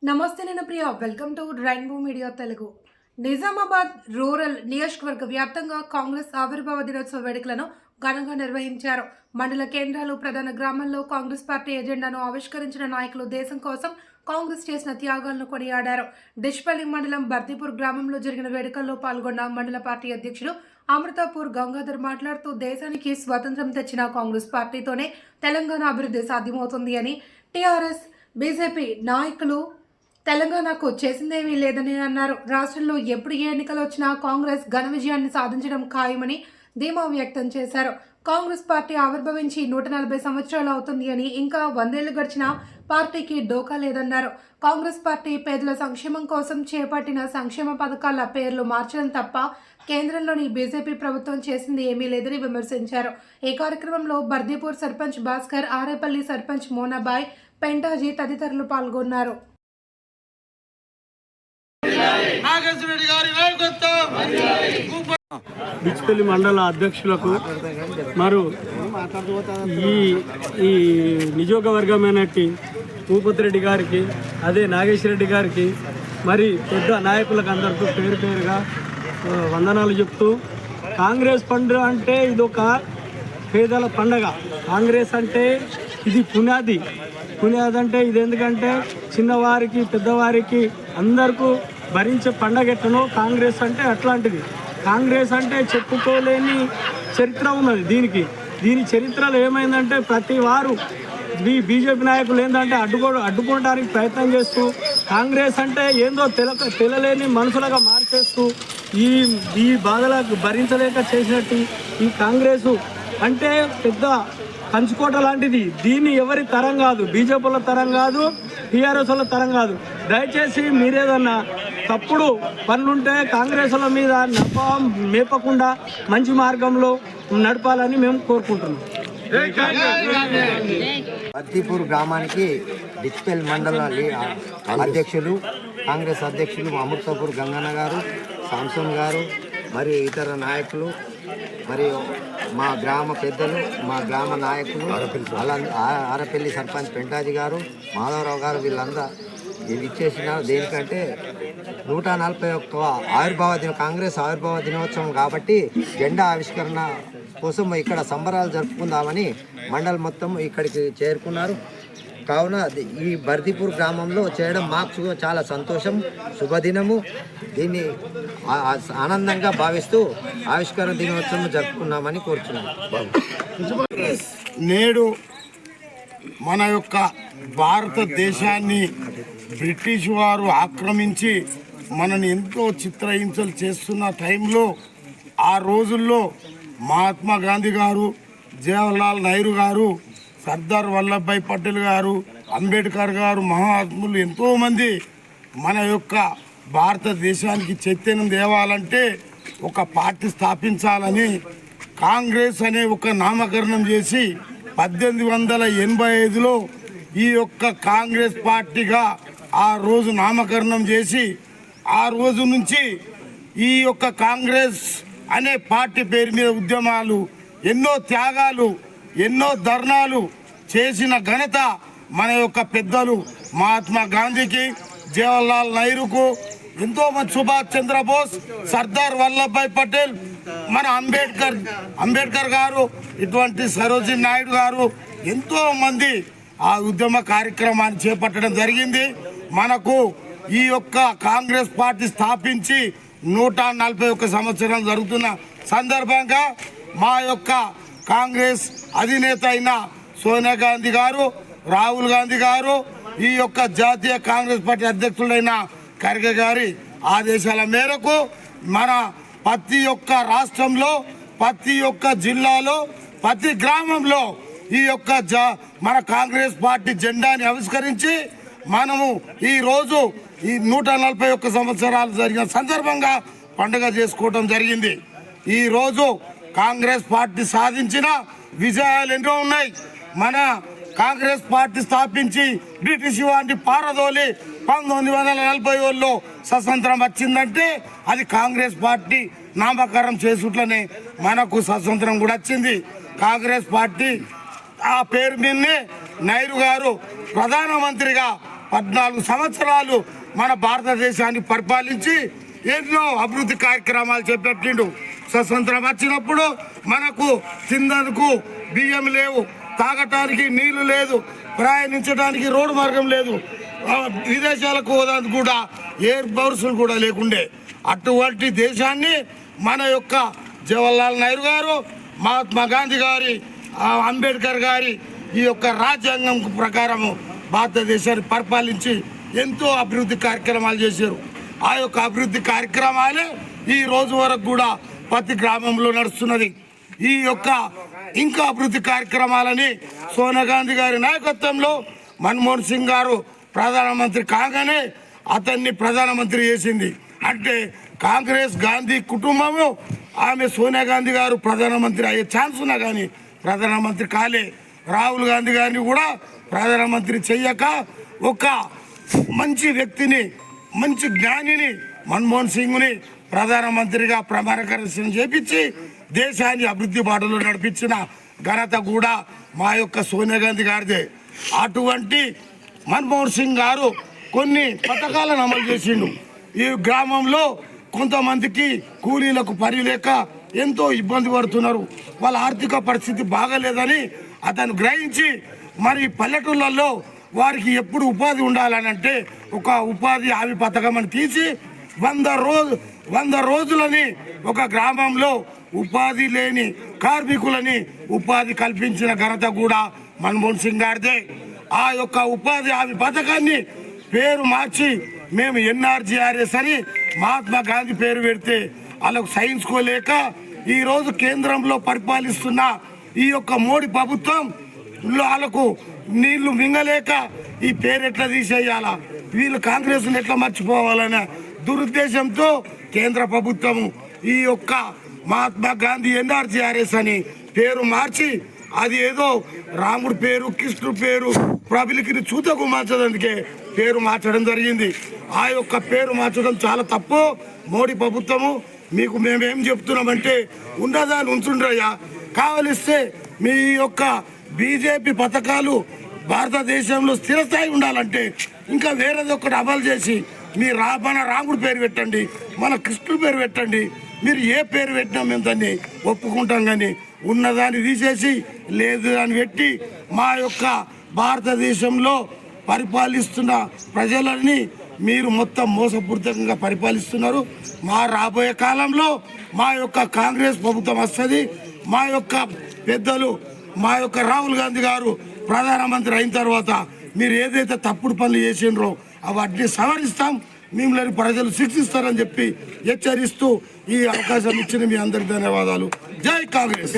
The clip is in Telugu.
నమస్తే నేను Priya welcome to Rainbow Media Telugu. Nizamabad rural నియోజకవర్గ వ్యాప్తంగా కాంగ్రెస్ ఆవిర్భావ దినోత్సవ వేడుకలను ఘనంగా నిర్వహించారు. మండల కేంద్రాలు, ప్రధాన గ్రామాల్లో కాంగ్రెస్ పార్టీ ఎజెండాను ఆవిష్కరించిన నాయకులు దేశం కోసం కాంగ్రెస్ చేసిన త్యాగాలను కొనియాడారు. డిష్పల్లి మండలం బర్దీపూర్ గ్రామంలో జరిగిన వేడుకల్లో పాల్గొన్న మండల పార్టీ అధ్యక్షుడు అమృతాపూర్ గంగాధర్ మాట్లాడుతూ దేశానికి స్వాతంత్ర్యం తెచ్చిన కాంగ్రెస్ పార్టీతోనే తెలంగాణ అభివృద్ధి సాధ్యమవుతుంది అని, టీఆర్ఎస్ బీజేపీ నాయకులు తెలంగాణకు చేసిందేమీ లేదని అన్నారు. రాష్ట్రంలో ఎప్పుడు ఏ ఎన్నికలు వచ్చినా కాంగ్రెస్ ఘన విజయాన్ని సాధించడం ఖాయమని ధీమా వ్యక్తం చేశారు. కాంగ్రెస్ పార్టీ ఆవిర్భవించి 140 సంవత్సరాలు అవుతుంది అని, ఇంకా 100 ఏళ్లు గడిచినా పార్టీకి డోకా లేదన్నారు. కాంగ్రెస్ పార్టీ పేదల సంక్షేమం కోసం చేపట్టిన సంక్షేమ పథకాల పేర్లు మార్చడం తప్ప కేంద్రంలోని బీజేపీ ప్రభుత్వం చేసింది ఏమీ లేదని విమర్శించారు. ఈ కార్యక్రమంలో బర్దీపూర్ సర్పంచ్ భాస్కర్, ఆరేపల్లి సర్పంచ్ మోనాబాయ్, పెంటాజీ తదితరులు పాల్గొన్నారు. బిచ్పల్లి మండల అధ్యక్షులకు మరియు ఈ నియోజకవర్గమైనట్టి భూపతిరెడ్డి గారికి, అదే నాగేశ్వరరెడ్డి గారికి, మరి పెద్ద నాయకులకు అందరికీ పేరు పేరుగా వందనాలు చెప్తూ, కాంగ్రెస్ పండుగ అంటే ఇదొక పేదల పండగ. కాంగ్రెస్ అంటే ఇది పునాది అంటే ఇది ఎందుకంటే చిన్నవారికి పెద్దవారికి అందరికీ భరించే పండగ ఎట్లనో కాంగ్రెస్ అంటే అట్లాంటిది. కాంగ్రెస్ అంటే చెప్పుకోలేని చరిత్ర ఉన్నది. దీని చరిత్రలో ఏమైందంటే ప్రతి వారు బీజేపీ నాయకులు ఏంటంటే అడ్డుకోవడానికి ప్రయత్నం చేస్తూ, కాంగ్రెస్ అంటే ఏందో తెలలేని మనుషులుగా మార్చేస్తూ ఈ బాధలకు భరించలేక చేసినట్టు ఈ కాంగ్రెసు అంటే పెద్ద కంచుకోట లాంటిది. దీన్ని ఎవరి తరం కాదు, బీజేపీల తరం కాదు, టీఆర్ఎస్ వాళ్ళ తరం కాదు. దయచేసి మీరేదన్నా తప్పుడు పనులుంటే కాంగ్రెస్ల మీద మేపకుండా మంచి మార్గంలో నడపాలని మేము కోరుకుంటున్నాం. బర్దీపూర్ గ్రామానికి డిచ్పల్ మండల అధ్యక్షులు, కాంగ్రెస్ అధ్యక్షులు అమృతాపూర్ గంగన్న గారు, సాంసన్ గారు, మరియు ఇతర నాయకులు, మరియు మా గ్రామ పెద్దలు, మా గ్రామ నాయకులు, ఆరపల్లి సర్పంచ్ పెంటాజీ గారు, మాధవరావు గారు, వీళ్ళంతా ఇది ఇచ్చేసిన దేనికంటే 141వ కాంగ్రెస్ ఆవిర్భావ దినోత్సవం కాబట్టి జెండా ఆవిష్కరణ కోసం ఇక్కడ సంబరాలు జరుపుకుందామని మండలం మొత్తం ఇక్కడికి చేరుకున్నారు. కావున ఈ బర్దీపూర్ గ్రామంలో చేయడం మాకు చాలా సంతోషం, శుభదినము. దీన్ని ఆనందంగా భావిస్తూ ఆవిష్కరణ దినోత్సవం జరుపుకున్నామని కోరుచున్నాను. నేడు మన యొక్క భారతదేశాన్ని బ్రిటిష్ వారు ఆక్రమించి మనని ఎంతో చిత్రహింసలు చేస్తున్న టైంలో, ఆ రోజుల్లో మహాత్మా గాంధీ గారు, జవహర్లాల్ నెహ్రూ గారు, సర్దార్ వల్లభాయ్ పటేల్ గారు, అంబేద్కర్ గారు, మహాత్ములు ఎంతోమంది మన యొక్క భారతదేశానికి చైతన్యం తేవాలంటే ఒక పార్టీ స్థాపించాలని కాంగ్రెస్ అనే ఒక నామకరణం చేసి 1885లో ఈ యొక్క కాంగ్రెస్ పార్టీగా ఆ రోజు నామకరణం చేసి, ఆ రోజు నుంచి ఈ యొక్క కాంగ్రెస్ అనే పార్టీ పేరు మీద ఉద్యమాలు, ఎన్నో త్యాగాలు, ఎన్నో ధర్నాలు చేసిన ఘనత మన యొక్క పెద్దలు మహాత్మా గాంధీకి, జవహర్లాల్ నెహ్రూకు, ఎంతోమంది సుభాష్ చంద్రబోస్, సర్దార్ వల్లభాయ్ పటేల్, మన అంబేద్కర్ గారు, ఇటువంటి సరోజిని నాయుడు గారు, ఎంతోమంది ఆ ఉద్యమ కార్యక్రమాన్ని చేపట్టడం జరిగింది. మనకు ఈ యొక్క కాంగ్రెస్ పార్టీ స్థాపించి 141 సంవత్సరం జరుగుతున్న సందర్భంగా మా యొక్క కాంగ్రెస్ అధినేత అయిన సోనియా గాంధీ గారు, రాహుల్ గాంధీ గారు, ఈ యొక్క జాతీయ కాంగ్రెస్ పార్టీ అధ్యక్షుడైన ఖర్గే గారి ఆదేశాల మేరకు మన ప్రతి ఒక్క రాష్ట్రంలో, ప్రతి ఒక్క జిల్లాలో, ప్రతి గ్రామంలో ఈ యొక్క మన కాంగ్రెస్ పార్టీ జెండాని ఆవిష్కరించి మనము ఈరోజు ఈ 141 సంవత్సరాలు జరిగిన సందర్భంగా పండుగ చేసుకోవడం జరిగింది. ఈరోజు కాంగ్రెస్ పార్టీ సాధించిన విజయాలు ఎన్నో ఉన్నాయి. మన కాంగ్రెస్ పార్టీ స్థాపించి బ్రిటిష్ వారిని పారదోలి 1947లో స్వతంత్రం వచ్చిందంటే అది కాంగ్రెస్ పార్టీ నామకరణం చేసుట్లనే మనకు స్వతంత్రం కూడా వచ్చింది. కాంగ్రెస్ పార్టీ ఆ పేరు మీదనే నెహ్రూ గారు ప్రధానమంత్రిగా 14 సంవత్సరాలు మన భారతదేశాన్ని పరిపాలించి ఎన్నో అభివృద్ధి కార్యక్రమాలు చేపట్టిండు. స్వతంత్రం వచ్చినప్పుడు మనకు తిందనుకు బియ్యం లేవు, తాగటానికి నీళ్లు లేదు, ప్రయాణించడానికి రోడ్డు మార్గం లేదు, విదేశాలకు పోవడానికి కూడా ఎయిర్ బస్సులు కూడా లేకుండే. అటువంటి దేశాన్ని మన యొక్క జవహర్లాల్ నెహ్రూ గారు, మహాత్మా గాంధీ గారి, అంబేద్కర్ గారి ఈ యొక్క రాజ్యాంగం ప్రకారము భారతదేశాన్ని పరిపాలించి ఎంతో అభివృద్ధి కార్యక్రమాలు చేశారు. ఆ యొక్క అభివృద్ధి కార్యక్రమాలే ఈ రోజు వరకు కూడా ప్రతి గ్రామంలో నడుస్తున్నది. ఈ యొక్క ఇంకా అభివృద్ధి కార్యక్రమాలని సోనియా గాంధీ గారి నాయకత్వంలో మన్మోహన్ సింగ్ గారు ప్రధానమంత్రి కాగానే అతన్ని ప్రధానమంత్రి చేసింది. అంటే కాంగ్రెస్ గాంధీ కుటుంబము ఆమె సోనియా గాంధీ గారు ప్రధానమంత్రి అయ్యే ఛాన్స్ ఉన్నా కానీ ప్రధానమంత్రి కాలే. రాహుల్ గాంధీ గారిని కూడా ప్రధానమంత్రి చెయ్యక ఒక మంచి వ్యక్తిని, మంచి జ్ఞానిని మన్మోహన్ సింగ్ని ప్రధానమంత్రిగా ప్రమాణకరణ చేపించి దేశాన్ని అభివృద్ధి బాటలో నడిపించిన ఘనత కూడా మా యొక్క సోనియా గాంధీ గారిదే. అటువంటి మన్మోహన్ సింగ్ గారు కొన్ని పథకాలను అమలు చేసిండు. ఈ గ్రామంలో కొంతమందికి కూలీలకు పని లేక ఎంతో ఇబ్బంది పడుతున్నారు, వాళ్ళ ఆర్థిక పరిస్థితి బాగాలేదని అతను గ్రహించి మరి పల్లెటూళ్ళల్లో వారికి ఎప్పుడు ఉపాధి ఉండాలని అంటే ఒక ఉపాధి హామీ పథకం అని తీసి 100 రోజులని ఒక గ్రామంలో ఉపాధి లేని కార్మికులని ఉపాధి కల్పించిన ఘనత కూడా మన్మోహన్ సింగ్ గారిదే. ఆ యొక్క ఉపాధి హామీ పథకాన్ని పేరు మార్చి మేము NRGRS అని మహాత్మా గాంధీ పేరు పెడితే వాళ్ళకు సహించుకోలేక ఈరోజు కేంద్రంలో పరిపాలిస్తున్న ఈ యొక్క మోడీ ప్రభుత్వం వాళ్ళకు నీళ్లు మింగలేక ఈ పేరు ఎట్లా తీసేయాలా, వీళ్ళు కాంగ్రెస్ని ఎట్లా మర్చిపోవాలనే దురుద్దేశంతో కేంద్ర ప్రభుత్వము ఈ యొక్క మహాత్మా గాంధీ NRGRS అని పేరు మార్చి అది ఏదో రాముడి పేరు, కృష్ణుడి పేరు ప్రబలికి చూతకు మార్చడానికి పేరు మార్చడం జరిగింది. ఆ యొక్క పేరు మార్చడం చాలా తప్పు. మోడీ ప్రభుత్వము మీకు మేమేం చెప్తున్నామంటే ఉన్నదాన్ని ఉంచుండ్రయ్యా, కావలిస్తే మీ యొక్క బీజేపీ పథకాలు భారతదేశంలో స్థిరస్థాయి ఉండాలంటే ఇంకా వేరేది ఒకటి అమలు చేసి మీ మన రాముడి పేరు పెట్టండి, మన కృష్ణుడి పేరు పెట్టండి. మీరు ఏ పేరు పెట్టినా మేము దాన్ని ఒప్పుకుంటాం, కానీ ఉన్నదాన్ని తీసేసి లేదు అని పెట్టి మా యొక్క భారతదేశంలో పరిపాలిస్తున్న ప్రజలని మీరు మొత్తం మోసపూరితంగా పరిపాలిస్తున్నారు. మా రాబోయే కాలంలో మా యొక్క కాంగ్రెస్ ప్రభుత్వం వస్తుంది. మా యొక్క పెద్దలు, మా యొక్క రాహుల్ గాంధీ గారు ప్రధానమంత్రి అయిన తర్వాత మీరు ఏదైతే తప్పుడు పనులు చేసిండ్రో అవన్నీ సవరిస్తాం, మిమ్మల్ని ప్రజలు శిక్షిస్తారని చెప్పి హెచ్చరిస్తూ ఈ అవకాశం ఇచ్చిన మీ అందరికి ధన్యవాదాలు. జై కాంగ్రెస్.